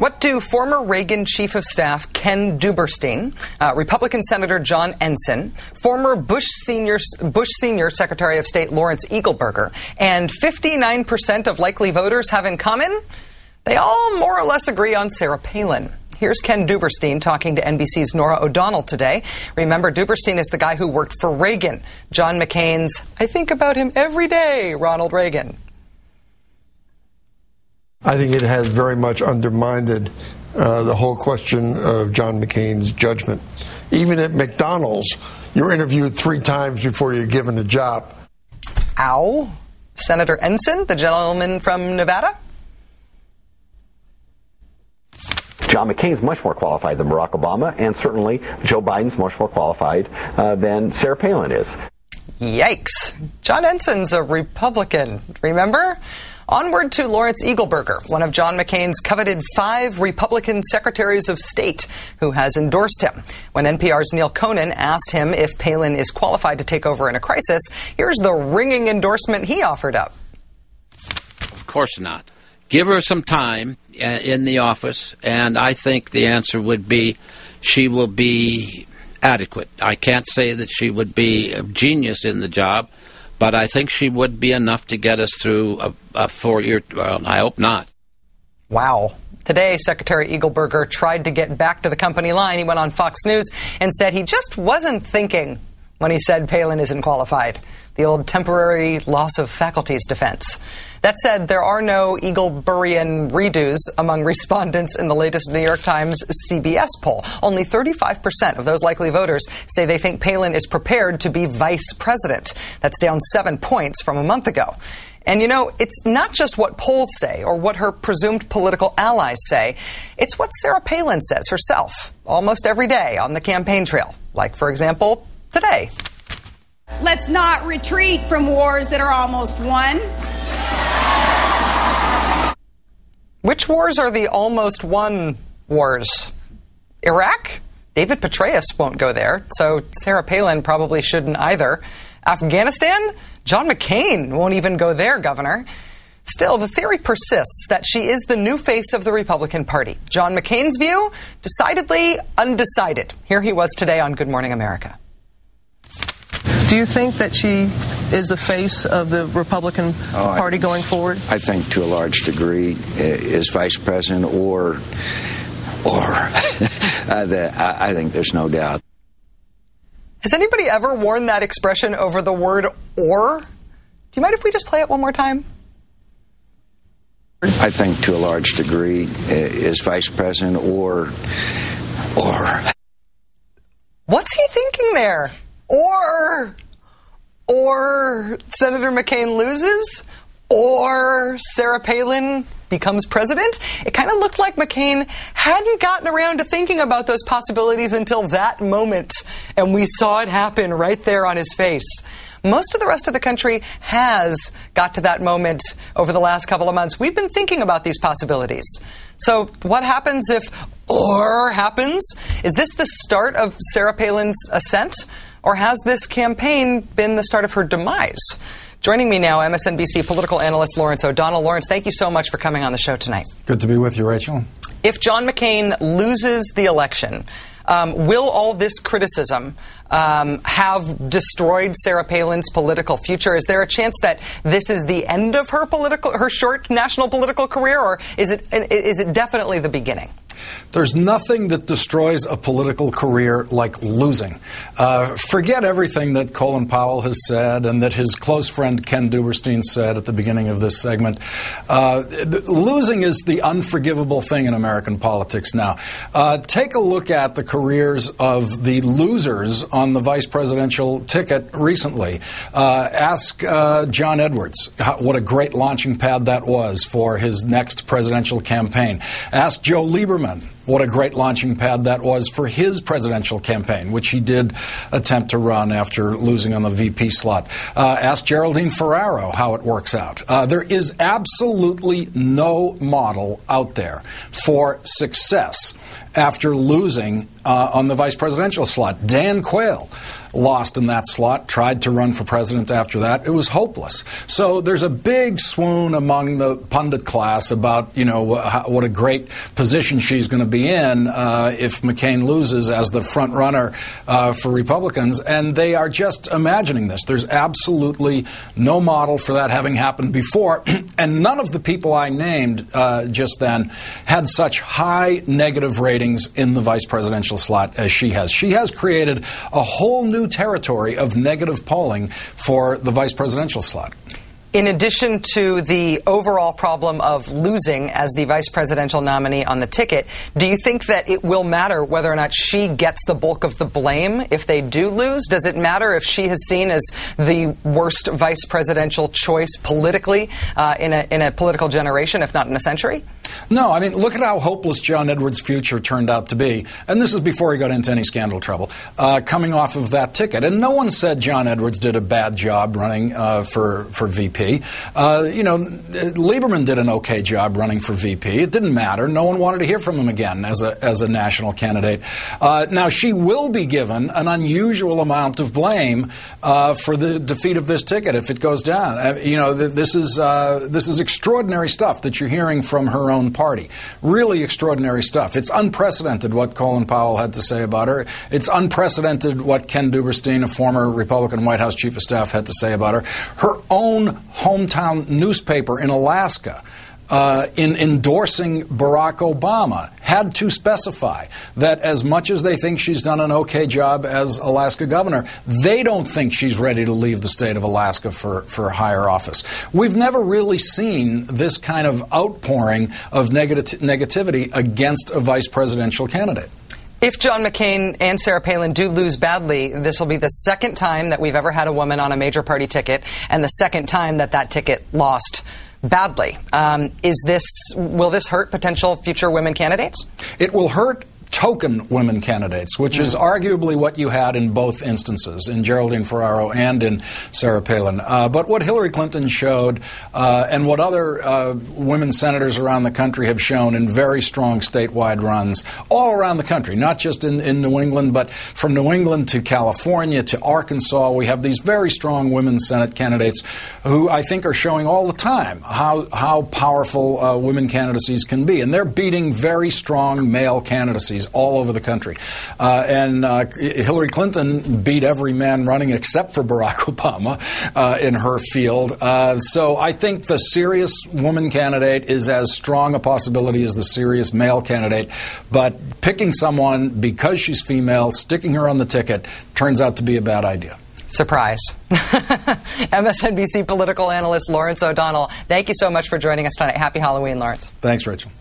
What do former Reagan Chief of Staff Ken Duberstein, Republican Senator John Ensign, former Bush Senior Secretary of State Lawrence Eagleburger, and 59% of likely voters have in common? They all more or less agree on Sarah Palin. Here's Ken Duberstein talking to NBC's Norah O'Donnell today. Remember, Duberstein is the guy who worked for Reagan, John McCain's "I think about him every day" Ronald Reagan. I think it has very much undermined the whole question of John McCain's judgment. Even at McDonald's, you're interviewed 3 times before you're given a job. Ow. Senator Ensign, the gentleman from Nevada? John McCain's much more qualified than Barack Obama, and certainly Joe Biden's much more qualified than Sarah Palin is. Yikes. John Ensign's a Republican, remember? Onward to Lawrence Eagleburger, one of John McCain's coveted 5 Republican secretaries of state, who has endorsed him. When NPR's Neil Conan asked him if Palin is qualified to take over in a crisis, here's the ringing endorsement he offered up. Of course not. Give her some time in the office, and I think the answer would be she will be adequate. I can't say that she would be a genius in the job, but I think she would be enough to get us through a 4-year, well, I hope not. Wow. Today, Secretary Eagleburger tried to get back to the company line. He went on Fox News and said he just wasn't thinking when he said Palin isn't qualified. The old temporary loss of faculties defense. That said, there are no Eagleburian redos among respondents in the latest New York Times CBS poll. Only 35% of those likely voters say they think Palin is prepared to be vice president. That's down 7 points from a month ago. And, you know, it's not just what polls say or what her presumed political allies say. It's what Sarah Palin says herself almost every day on the campaign trail. Like, for example, today. Let's not retreat from wars that are almost won. Which wars are the almost won wars? Iraq? David Petraeus won't go there, so Sarah Palin probably shouldn't either. Afghanistan? John McCain won't even go there, Governor. Still, the theory persists that she is the new face of the Republican Party. John McCain's view? Decidedly undecided. Here he was today on Good Morning America. Do you think that she is the face of the Republican Party going forward? I think to a large degree is vice president or I think there's no doubt. Has anybody ever worn that expression over the word or? Do you mind if we just play it one more time? I think to a large degree is vice president or. What's he thinking there? Or Senator McCain loses, or Sarah Palin becomes president. It kind of looked like McCain hadn't gotten around to thinking about those possibilities until that moment, and we saw it happen right there on his face. Most of the rest of the country has got to that moment over the last couple of months. We've been thinking about these possibilities. So what happens if or happens? Is this the start of Sarah Palin's ascent? Or has this campaign been the start of her demise? Joining me now, MSNBC political analyst Lawrence O'Donnell. Lawrence, thank you so much for coming on the show tonight. Good to be with you, Rachel. If John McCain loses the election, will all this criticism have destroyed Sarah Palin's political future? Is there a chance that this is the end of her short national political career, or is it definitely the beginning? There's nothing that destroys a political career like losing. Forget everything that Colin Powell has said and that his close friend Ken Duberstein said at the beginning of this segment. Losing is the unforgivable thing in American politics now. Take a look at the careers of the losers on the vice presidential ticket recently. Ask John Edwards what a great launching pad that was for his next presidential campaign. Ask Joe Lieberman what a great launching pad that was for his presidential campaign, which he did attempt to run after losing on the VP slot. Ask Geraldine Ferraro how it works out. There is absolutely no model out there for success after losing on the vice presidential slot. Dan Quayle lost in that slot, tried to run for president after that. It was hopeless. So there's a big swoon among the pundit class about, what a great position she's going to be in if McCain loses as the front runner for Republicans. And they are just imagining this. There's absolutely no model for that having happened before. And none of the people I named just then had such high negative ratings in the vice presidential slot as she has. She has created a whole new territory of negative polling for the vice presidential slot. In addition to the overall problem of losing as the vice presidential nominee on the ticket, do you think that it will matter whether or not she gets the bulk of the blame if they do lose? Does it matter if she is seen as the worst vice presidential choice politically in a political generation, if not in a century? No, I mean, look at how hopeless John Edwards' future turned out to be. And this is before he got into any scandal trouble, coming off of that ticket. And no one said John Edwards did a bad job running for VP. Lieberman did an okay job running for VP. It didn't matter. No one wanted to hear from him again as a national candidate. Now, she will be given an unusual amount of blame for the defeat of this ticket if it goes down. This is extraordinary stuff that you're hearing from her own party. Really extraordinary stuff. It's unprecedented what Colin Powell had to say about her. It's unprecedented what Ken Duberstein, a former Republican White House chief of staff, had to say about her. Her own hometown newspaper in Alaska, in endorsing Barack Obama, had to specify that as much as they think she's done an okay job as Alaska governor, they don't think she's ready to leave the state of Alaska for higher office. We've never really seen this kind of outpouring of negativity against a vice presidential candidate. If John McCain and Sarah Palin do lose badly, this will be the second time that we've ever had a woman on a major party ticket and the second time that ticket lost badly. Will this hurt potential future women candidates? It will hurt token women candidates, which is arguably what you had in both instances, in Geraldine Ferraro and in Sarah Palin. But what Hillary Clinton showed and what other women senators around the country have shown in very strong statewide runs all around the country, not just in New England, but from New England to California to Arkansas, we have these very strong women Senate candidates who I think are showing all the time how powerful women candidacies can be. And they're beating very strong male candidacies all over the country. And Hillary Clinton beat every man running except for Barack Obama in her field. So I think the serious woman candidate is as strong a possibility as the serious male candidate. But picking someone because she's female, sticking her on the ticket, turns out to be a bad idea. Surprise. MSNBC political analyst Lawrence O'Donnell, thank you so much for joining us tonight. Happy Halloween, Lawrence. Thanks, Rachel.